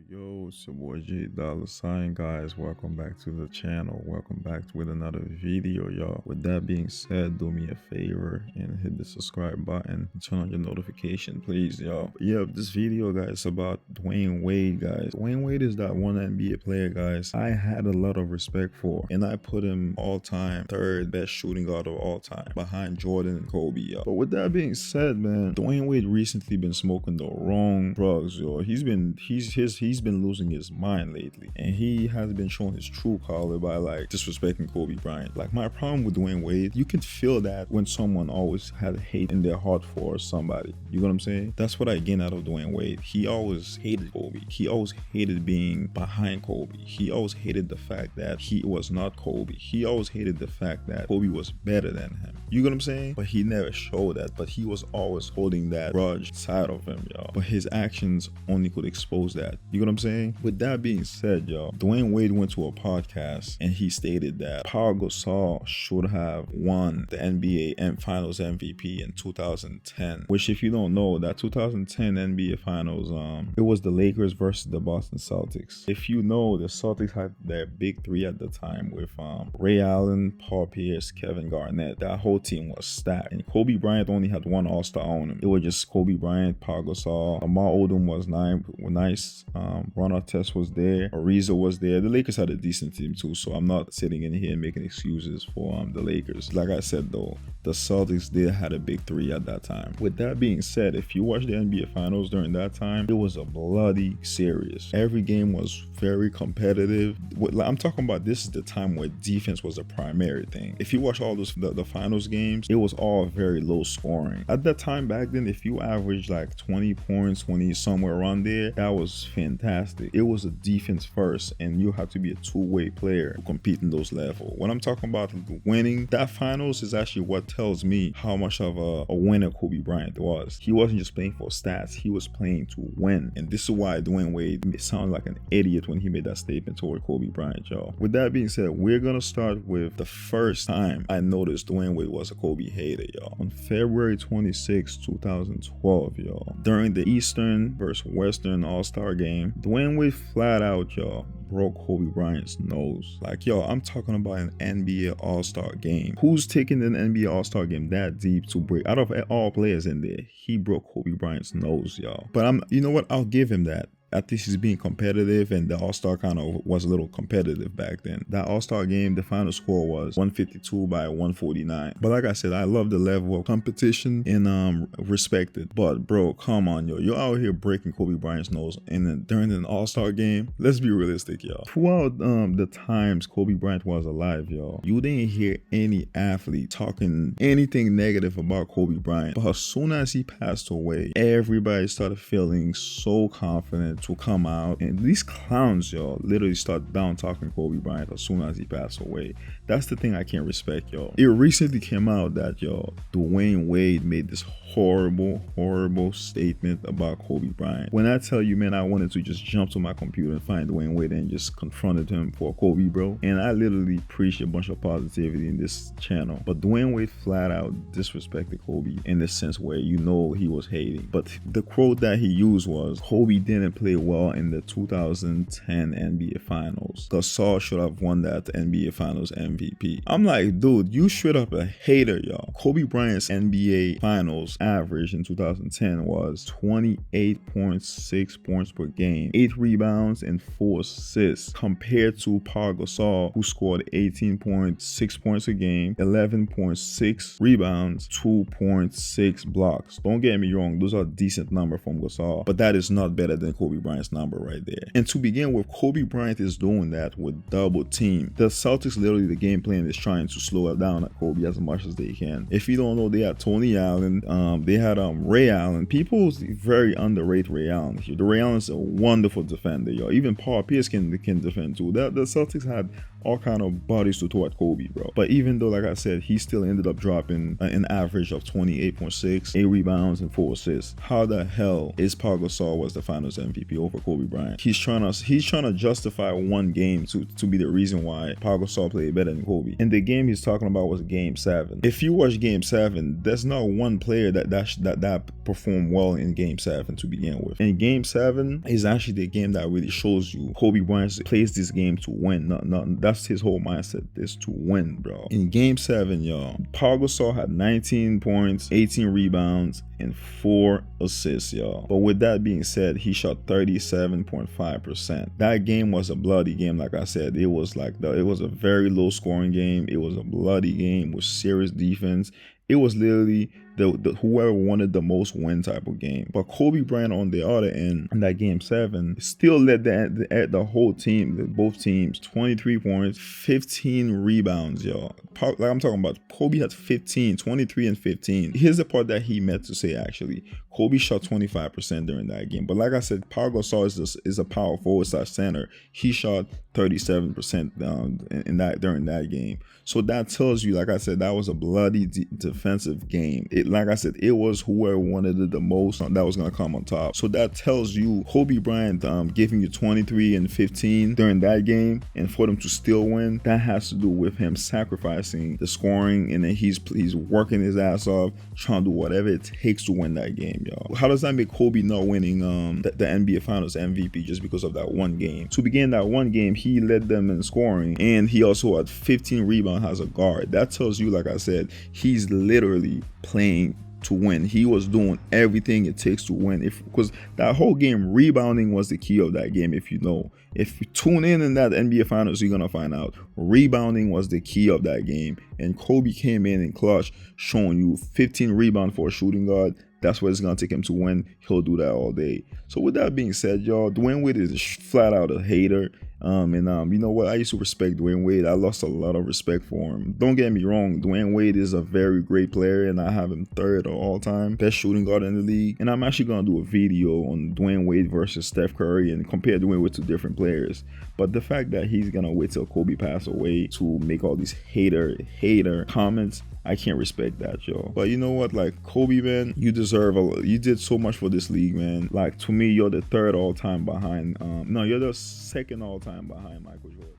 Yo, it's your boy J$, guys. Welcome back to the channel. Welcome back with another video, y'all. With that being said, do me a favor and hit the subscribe button and turn on your notification, please, y'all. But yeah, this video, guys, is about Dwayne Wade, guys. Dwayne Wade is that one NBA player, guys, I had a lot of respect for, and I put him all-time third best shooting guard of all time, behind Jordan and Kobe, y'all. But with that being said, man, Dwayne Wade recently been smoking the wrong drugs, yo. He's been losing his mind lately, and he has been showing his true color by like disrespecting Kobe Bryant. Like, my problem with Dwayne Wade, you can feel that when someone always had hate in their heart for somebody. You know what I'm saying? That's what I gain out of Dwayne Wade. He always hated Kobe. He always hated being behind Kobe. He always hated the fact that he was not Kobe. He always hated the fact that Kobe was better than him. You know what I'm saying? But he never showed that. But he was always holding that grudge side of him, y'all. But his actions only could expose that. You know what I'm saying? With that being said, y'all, Dwayne Wade went to a podcast and he stated that Pau Gasol should have won the NBA Finals MVP in 2010. Which, if you don't know, that 2010 NBA Finals, it was the Lakers versus the Boston Celtics. If you know, the Celtics had their big three at the time with Ray Allen, Paul Pierce, Kevin Garnett. That whole team was stacked, and Kobe Bryant only had one All-Star on him. It was just Kobe Bryant, Pau Gasol, Lamar Odom was nice. Ron Artest was there, Ariza was there. The Lakers had a decent team too, so I'm not sitting in here making excuses for the Lakers. Like I said though, the Celtics did had a big three at that time. With that being said, if you watch the NBA Finals during that time, it was a bloody series. Every game was very competitive. I'm talking about, this is the time where defense was a primary thing. If you watch all those the finals games, it was all very low scoring. At that time back then, if you averaged like 20 points, 20 somewhere around there, that was fantastic. It was a defense first, and you have to be a two-way player to compete in those levels. When I'm talking about winning, that finals is actually what tells me how much of a winner Kobe Bryant was. He wasn't just playing for stats, he was playing to win. And this is why Dwayne Wade sounded like an idiot when he made that statement toward Kobe Bryant, y'all. With that being said, we're gonna start with the first time I noticed Dwayne Wade was a Kobe hater, y'all. On February 26, 2012, y'all, during the Eastern versus Western All-Star game, Dwayne Wade flat out, y'all, broke Kobe Bryant's nose. Like, yo, I'm talking about an NBA All-Star game. Who's taking an NBA All-Star game that deep to break? Out of all players in there, he broke Kobe Bryant's nose, y'all. But you know what? I'll give him that. At least he's being competitive, and the All-Star kind of was a little competitive back then. That All-Star game, the final score was 152 by 149. But like I said, I love the level of competition and respect it. But bro, come on, yo. You're out here breaking Kobe Bryant's nose and then during an All-Star game. Let's be realistic, y'all. Throughout the times Kobe Bryant was alive, y'all, you didn't hear any athlete talking anything negative about Kobe Bryant. But as soon as he passed away, everybody started feeling so confident to come out, and these clowns, y'all, literally start down talking Kobe Bryant as soon as he passed away. That's the thing I can't respect, y'all. It recently came out that, y'all, Dwayne Wade made this horrible statement about Kobe Bryant. When I tell you, man, I wanted to just jump to my computer and find Dwayne Wade and just confronted him for Kobe, bro. And I literally preach a bunch of positivity in this channel. But Dwayne Wade flat out disrespected Kobe in the sense where, you know, he was hating. But the quote that he used was, Kobe didn't play well in the 2010 NBA Finals. Gasol should have won that NBA Finals MVP. I'm like, dude, you straight up a hater, y'all. Kobe Bryant's NBA Finals average in 2010 was 28.6 points per game, 8 rebounds and 4 assists, compared to Pau Gasol, who scored 18.6 points a game, 11.6 rebounds, 2.6 blocks. Don't get me wrong, those are decent numbers from Gasol, but that is not better than Kobe Bryant's number right there. And to begin with, Kobe Bryant is doing that with double team. The Celtics, literally, the game plan is trying to slow it down at Kobe as much as they can. If you don't know, they had Tony Allen, they had Ray Allen. People very underrate Ray Allen here. The Ray Allen's a wonderful defender, y'all. Even Paul Pierce can defend too. The Celtics had all kind of bodies to throw at Kobe, bro. But even though, like I said, he still ended up dropping an average of 28.6, 8 rebounds and 4 assists. How the hell is Pau Gasol was the Finals MVP? MVP over Kobe Bryant. He's trying to justify one game to be the reason why Pau Gasol played better than Kobe. And the game he's talking about was Game 7. If you watch Game 7, there's not one player that performed well in Game 7 to begin with. And Game 7 is actually the game that really shows you Kobe Bryant plays this game to win. That's his whole mindset, is to win, bro. In Game 7, y'all, Pau Gasol had 19 points, 18 rebounds, and 4 assists, y'all. But with that being said, he shot 37.5%. That game was a bloody game. Like I said, it was a very low scoring game. It was a bloody game with serious defense. It was literally the whoever wanted the most win type of game. But Kobe Bryant on the other end, in that Game 7, still led the whole team, both teams, 23 points, 15 rebounds, y'all. Like I'm talking about, Kobe had 15, 23 and 15. Here's the part that he meant to say, actually. Kobe shot 25% during that game. But like I said, Pau Gasol is a power forward / center. He shot 37% during that game. So that tells you, like I said, that was a bloody defensive game. Like I said, it was whoever wanted it the most that was going to come on top. So that tells you Kobe Bryant giving you 23 and 15 during that game, and for them to still win, that has to do with him sacrificing the scoring, and then he's working his ass off, trying to do whatever it takes to win that game, y'all. How does that make Kobe not winning the NBA Finals MVP just because of that one game? To begin that one game, he led them in scoring, and he also had 15 rebounds as a guard. That tells you, like I said, he's literally playing to win. He was doing everything it takes to win. Because that whole game, rebounding was the key of that game. If you tune in that NBA Finals, you're gonna find out rebounding was the key of that game. And Kobe came in clutch, showing you 15 rebounds for a shooting guard. That's what it's gonna take him to win. He'll do that all day. So with that being said, y'all, Dwayne Wade is flat out a hater. You know what? I used to respect Dwayne Wade. I lost a lot of respect for him. Don't get me wrong, Dwayne Wade is a very great player, and I have him third of all time, best shooting guard in the league. And I'm actually gonna do a video on Dwayne Wade versus Steph Curry and compare Dwayne Wade to different players. But the fact that he's gonna wait till Kobe passed away to make all these hater comments, I can't respect that, y'all. But you know what? Like, Kobe, man, you deserve you did so much for this league, man. Like, to me, you're the third all time behind. No, you're the second all time behind Michael Jordan.